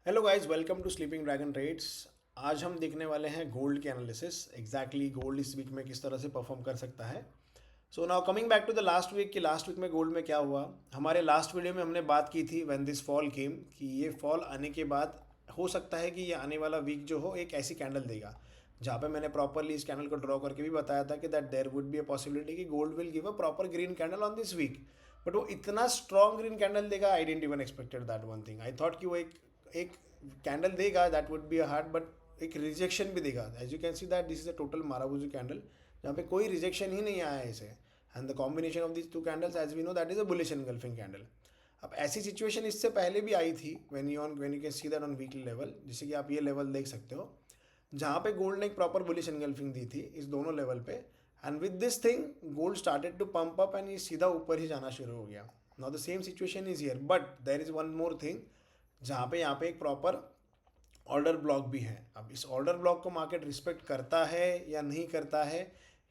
Hello guys, welcome to sleeping dragon trades. आज हम देखने वाले हैं गोल्ड के एनालिसिस। एग्जैक्टली गोल्ड इस वीक में किस तरह से परफॉर्म कर सकता है। So now coming back to the last week, कि लास्ट वीक में गोल्ड में क्या हुआ। हमारे लास्ट वीडियो में हमने बात की थी व्हेन दिस फॉल केम, कि ये फॉल आने के बाद हो सकता है कि ये आने वाला वीक जो हो एक ऐसी कैंडल देगा जहाँ पे मैंने प्रॉपरली इस कैंडल को ड्रॉ करके भी बताया था कि that there would be a possibility कि gold will give a proper green candle on this week. But वो इतना स्ट्रॉन्ग ग्रीन कैंडल देगा, I didn't even expected that one thing. I thought कि वो एक कैंडल देगा that would be a hard, but एक रिजेक्शन भी देगा। As you can see that this is a total marubozu candle, जहाँ पे कोई रिजेक्शन ही नहीं आया है इसे। And the combination of this two candles as we know that is a bullish engulfing candle. अब ऐसी सिचुएशन इससे पहले भी आई थी when you can see that on weekly level, जैसे कि आप ये लेवल देख सकते हो जहाँ पे गोल्ड ने एक प्रॉपर बुलिश एनगल्फिंग दी थी इस दोनों लेवल पे। And with this thing gold started to pump up and ये सीधा ऊपर ही जाना शुरू हो गया। Now the same situation is here, but there is one more thing, जहाँ पे यहाँ पे एक प्रॉपर ऑर्डर ब्लॉक भी है। अब इस ऑर्डर ब्लॉक को मार्केट रिस्पेक्ट करता है या नहीं करता है,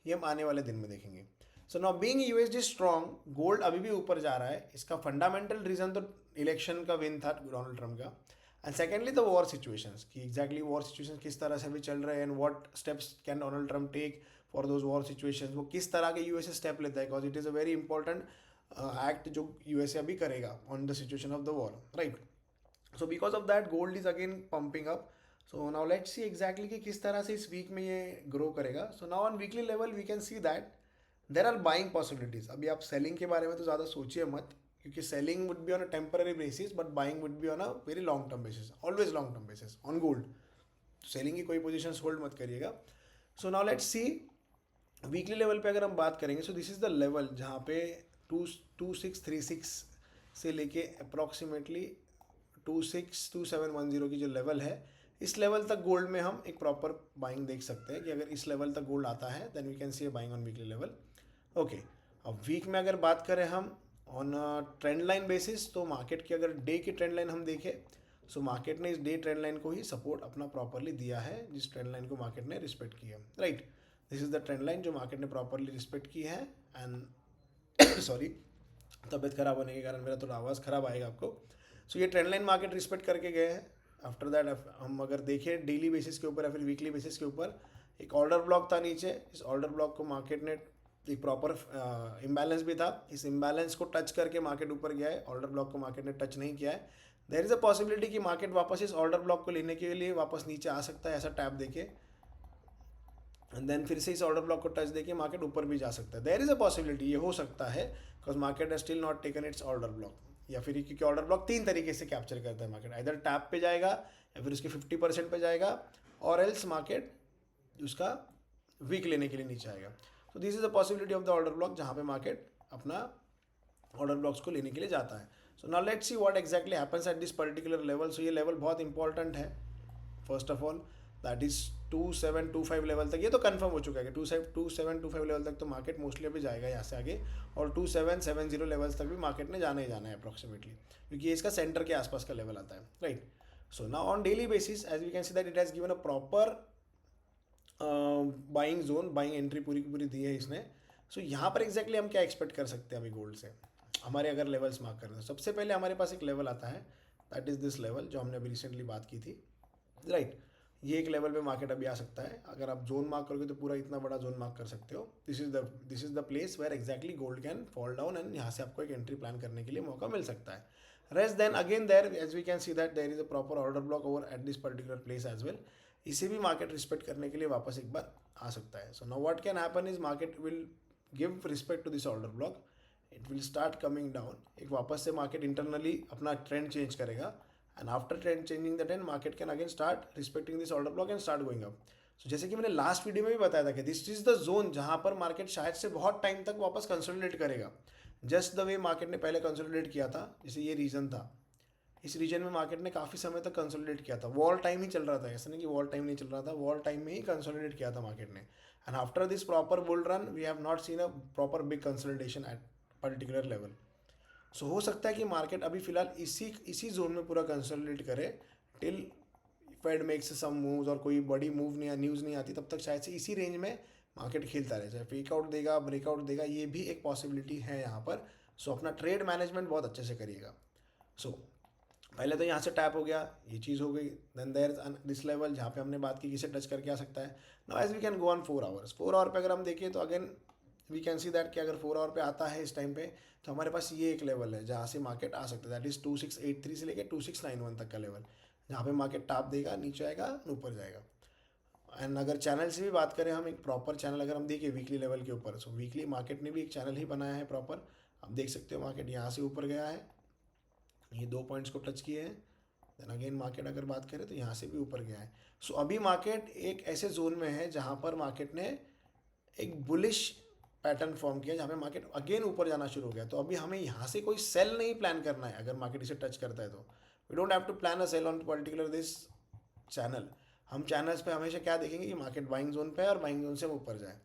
ये हम आने वाले दिन में देखेंगे। So now being USD strong, gold अभी भी ऊपर जा रहा है। इसका फंडामेंटल रीजन तो इलेक्शन का विन था डोनाल्ड ट्रम्प का, and secondly the war situations, कि एग्जैक्टली वॉर सिचुएशन किस तरह से अभी चल रहे हैं and what steps can Donald Trump take for those war situations. वो किस तरह के यूएसए स्टेप लेता है, because it is a very important act जो यूएसए अभी करेगा on the situation of the war, right. So because of that gold is again pumping up. So now let's C exactly कि किस तरह से इस वीक में ये ग्रो करेगा। So now on weekly level we can see that there are buying possibilities. अभी आप सेलिंग के बारे में तो ज़्यादा सोचिए मत, क्योंकि selling would be on a temporary basis, but buying would be on a very long term basis, always long term basis on gold. Selling की कोई पोजिशन होल्ड मत करिएगा। सो now let's C weekly level पे अगर हम बात करेंगे, so this is the level जहाँ पे 22636 से लेके अप्रॉक्सीमेटली 262710 की जो लेवल है, इस लेवल तक गोल्ड में हम एक प्रॉपर बाइंग देख सकते हैं कि अगर इस लेवल तक गोल्ड आता है then we can see a buying on weekly level. Okay, अब वीक में अगर बात करें हम ऑन ट्रेंड लाइन बेसिस, तो मार्केट की अगर डे की ट्रेंड लाइन हम देखें, सो मार्केट ने इस डे ट्रेंड लाइन को ही सपोर्ट अपना प्रॉपरली दिया है, जिस ट्रेंड लाइन को मार्केट ने रिस्पेक्ट किया, right. This is the trend line जो मार्केट ने प्रॉपरली रिस्पेक्ट की है। एंड सॉरी, तबीयत खराब होने के कारण मेरा थोड़ा आवाज़ खराब आएगा आपको। सो ये ट्रेंड लाइन मार्केट रिस्पेक्ट करके गए हैं। आफ्टर दैट हम अगर देखें डेली बेसिस के ऊपर या फिर वीकली बेसिस के ऊपर, एक ऑर्डर ब्लॉक था नीचे। इस ऑर्डर ब्लॉक को मार्केट ने एक प्रॉपर इम्बैलेंस भी था, इस इम्बैलेंस को टच करके मार्केट ऊपर गया है। ऑर्डर ब्लॉक को मार्केट ने टच नहीं किया है। देयर इज़ अ पॉसिबिलिटी कि मार्केट वापस इस ऑर्डर ब्लॉक को लेने के लिए वापस नीचे आ सकता है, ऐसा टैप देके, एंड देन फिर से इस ऑर्डर ब्लॉक को टच देके मार्केट ऊपर भी जा सकता है। देयर इज अ पॉसिबिलिटी, ये हो सकता है, because market has still not taken it's order block. या फिर क्योंकि ऑर्डर ब्लॉक तीन तरीके से कैप्चर करता है मार्केट, इधर टैप पे जाएगा या फिर उसके 50% पे जाएगा, और एल्स मार्केट उसका वीक लेने के लिए नीचे आएगा। तो this is the possibility of the order block, जहाँ पे मार्केट अपना ऑर्डर ब्लॉक्स को लेने के लिए जाता है। So now let's see what exactly happens at this particular level. So ये लेवल बहुत इंपॉर्टेंट है। First of all that is 2725 level तक, ये तो कंफर्म हो चुका है कि 2725 लेवल तक तो मार्केट मोस्टली अभी जाएगा यहाँ से आगे, और 2770 लेवल्स तक भी मार्केट ने जाना ही जाना है अप्रॉक्सीमेटली, क्योंकि ये इसका सेंटर के आसपास का लेवल आता है, right. So now on daily basis as we can see that it has given a proper buying zone, buying entry पूरी की पूरी दी है इसने। सो यहाँ पर एग्जैक्टली हम क्या एक्सपेक्ट कर सकते हैं अभी गोल्ड से, हमारे अगर लेवल्स मार्क करना है। सबसे पहले हमारे पास एक लेवल आता है, दैट इज दिस लेवल जो हमने अभी रिसेंटली बात की थी, राइट। ये एक लेवल पे मार्केट अभी आ सकता है। अगर आप जोन मार्क करोगे तो पूरा इतना बड़ा जोन मार्क कर सकते हो। This is the place where exactly gold can fall down, and यहाँ से आपको एक एंट्री प्लान करने के लिए मौका मिल सकता है। Rest then again there as we can see that there is a proper order block over at this particular place as well. इसे भी मार्केट रिस्पेक्ट करने के लिए वापस एक बार आ सकता है। So now what can happen is market will give respect to this order block, it will start coming down. एक वापस से मार्केट इंटरनली अपना ट्रेंड चेंज करेगा, and after trend changing the trend market can again start respecting this order block and start going up. So जैसे कि मैंने last video में भी बताया था कि दिस इज द जोन जहां पर मार्केट शायद से बहुत टाइम तक वापस कंसोलिडेट करेगा, जस्ट द वे मार्केट ने पहले कंसोलिडेट किया था। जैसे ये रीजन था, इस रीजन में मार्केट ने काफ़ी समय तक कंसोलिडेट किया था, वॉल टाइम ही चल रहा था, ऐसा नहीं कि वॉल टाइम नहीं चल रहा था, वॉल टाइम में ही कंसोलिडेट किया था मार्केट ने। And after this proper bull run we have not seen a proper big consolidation at particular level. So हो सकता है कि मार्केट अभी फिलहाल इसी इसी जोन में पूरा कंसोलिडेट करे till Fed makes some moves, और कोई बड़ी मूव नहीं, न्यूज़ नहीं आती, तब तक शायद से इसी रेंज में मार्केट खेलता रहे, चाहे फेकआउट देगा ब्रेकआउट देगा, ये भी एक पॉसिबिलिटी है यहाँ पर। सो अपना ट्रेड मैनेजमेंट बहुत अच्छे से करिएगा। सो पहले तो यहाँ से टैप हो गया, ये चीज़ हो गई, देन देयर दिस लेवल जहाँ पे हमने बात की किसे टच करके आ सकता है। Now as we can go on 4 hours, 4 hour पे अगर हम देखें तो again we can see that कि अगर 4 आवर पे आता है इस टाइम पे तो हमारे पास ये एक लेवल है जहाँ से मार्केट आ सकता है, दैट इज़ 2683 से लेकर 2691 तक का लेवल, जहाँ पे मार्केट टॉप देगा, नीचे आएगा, ऊपर जाएगा। एंड अगर चैनल से भी बात करें हम, एक प्रॉपर चैनल अगर हम देखें वीकली लेवल के ऊपर, सो वीकली मार्केट ने भी एक चैनल ही बनाया है प्रॉपर। आप देख सकते हो मार्केट यहाँ से ऊपर गया है, ये 2 पॉइंट्स को टच किए हैं, देन अगेन मार्केट अगर बात करें तो यहाँ से भी ऊपर गया है। सो अभी मार्केट एक ऐसे जोन में है जहाँ पर मार्केट ने एक बुलिश पैटर्न फॉर्म किया, जहाँ पे मार्केट अगेन ऊपर जाना शुरू हो गया। तो अभी हमें यहाँ से कोई सेल नहीं प्लान करना है, अगर मार्केट इसे टच करता है तो we don't have to plan a sell on particular this channel. हम चैनल्स पे हमेशा क्या देखेंगे कि मार्केट बाइंग जोन पे है और बाइंग जोन से ऊपर जाए।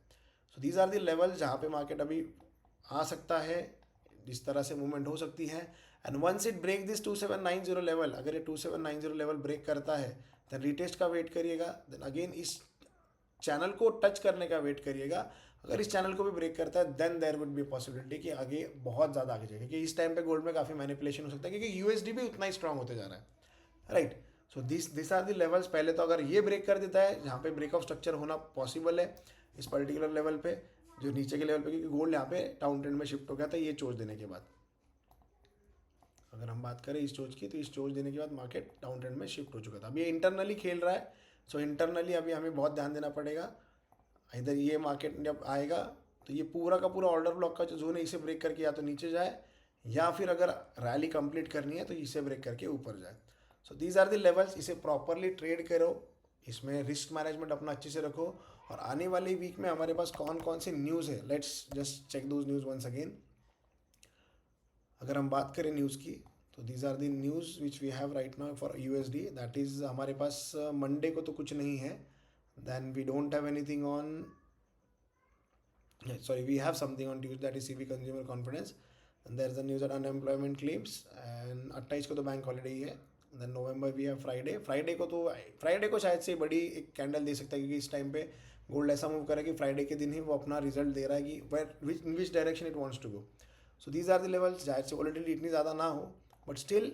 So these are the level जहाँ पे मार्केट अभी आ सकता है, जिस तरह से मूवमेंट हो सकती है। And once it break this 2790 level, अगर ये 2790 लेवल ब्रेक करता है देन रीटेस्ट का वेट करिएगा, देन अगेन इस चैनल को टच करने का वेट करिएगा। अगर इस चैनल को भी ब्रेक करता है then there would be possibility कि आगे बहुत ज़्यादा आगे जाएगा, क्योंकि इस टाइम पे गोल्ड में काफ़ी मैनिपुलेशन हो सकता है, क्योंकि यूएसडी भी उतना ही स्ट्रांग होते जा रहा है, right. So this are the levels. पहले तो अगर ये ब्रेक कर देता है, जहाँ पे ब्रेकआउट स्ट्रक्चर होना पॉसिबल है इस पर्टिकुलर लेवल पे, जो नीचे के लेवल पे, क्योंकि गोल्ड यहाँ पे डाउन ट्रेंड में शिफ्ट हो गया था ये चोच देने के बाद। अगर हम बात करें इस चोच की, तो इस चोच देने के बाद मार्केट डाउन ट्रेंड में शिफ्ट हो चुका था। अभी ये इंटरनली खेल रहा है, सो इंटरनली अभी हमें बहुत ध्यान देना पड़ेगा। इधर ये मार्केट जब आएगा तो ये पूरा का पूरा ऑर्डर ब्लॉक का जो जोन है इसे ब्रेक करके या तो नीचे जाए, या फिर अगर रैली कंप्लीट करनी है तो इसे ब्रेक करके ऊपर जाए। So these are the levels, इसे प्रॉपरली ट्रेड करो, इसमें रिस्क मैनेजमेंट अपना अच्छे से रखो। और आने वाली वीक में हमारे पास कौन कौन सी न्यूज़ है, let's just check those news once again. अगर हम बात करें न्यूज़ की, तो these are the news which we have right now for USD, that is हमारे पास मंडे को तो कुछ नहीं है, then we don't have anything on, sorry, we have something on Tuesday, that is CV consumer confidence, and there is a news at unemployment claims, and 28 को तो bank holiday ही है। Then November we have Friday को शायद से बड़ी एक candle दे सकता है, क्योंकि इस टाइम पे गोल्ड ऐसा मूव करा कि फ्राइडे के दिन ही वो अपना रिजल्ट दे रहा है कि in which direction it wants to go. So these are the levels. शायद से वॉलेटिलिटी इतनी ज़्यादा ना हो, बट स्टिल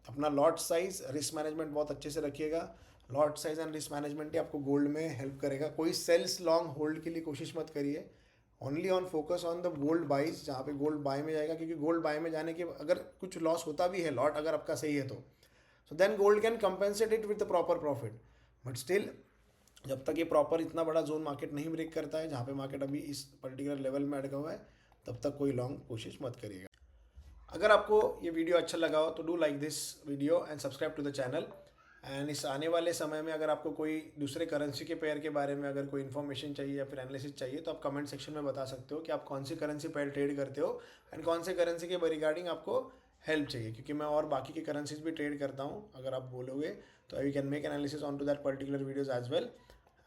अपना लॉट साइज, रिस्क मैनेजमेंट बहुत अच्छे से रखिएगा। Lot size and risk management ही आपको गोल्ड में हेल्प करेगा। कोई सेल्स लॉन्ग होल्ड के लिए कोशिश मत करिए, only on focus on the gold buys, जहाँ पे गोल्ड बाय में जाएगा, क्योंकि गोल्ड बाय में जाने के अगर कुछ लॉस होता भी है, लॉट अगर आपका सही है तो so then gold can compensate it with the proper profit. But still जब तक ये प्रॉपर इतना बड़ा जोन मार्केट नहीं ब्रेक करता है, जहाँ पे मार्केट अभी इस पर्टिकुलर लेवल में अटका हुआ है, तब तक कोई लॉन्ग कोशिश मत करिएगा। अगर आपको ये वीडियो अच्छा लगा हो तो do like this video and subscribe to the channel. And इस आने वाले समय में अगर आपको कोई दूसरे करेंसी के पेयर के बारे में अगर कोई इन्फॉर्मेशन चाहिए या फिर एनालिसिस चाहिए, तो आप कमेंट सेक्शन में बता सकते हो कि आप कौन सी करेंसी पेयर ट्रेड करते हो एंड कौन से करेंसी के रिगार्डिंग आपको हेल्प चाहिए, क्योंकि मैं और बाकी की करेंसीज भी ट्रेड करता हूँ। अगर आप बोलोगे तो I can make analysis on to that particular videos as well.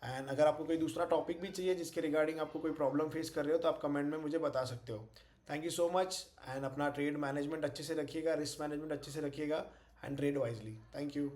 And अगर आपको कोई दूसरा टॉपिक भी चाहिए जिसके रिगार्डिंग आपको कोई प्रॉब्लम फेस कर रहे हो, तो आप कमेंट में मुझे बता सकते हो। Thank you so much. And अपना ट्रेड मैनेजमेंट अच्छे से रखिएगा, रिस्क मैनेजमेंट अच्छे से रखिएगा and trade wisely. Thank you.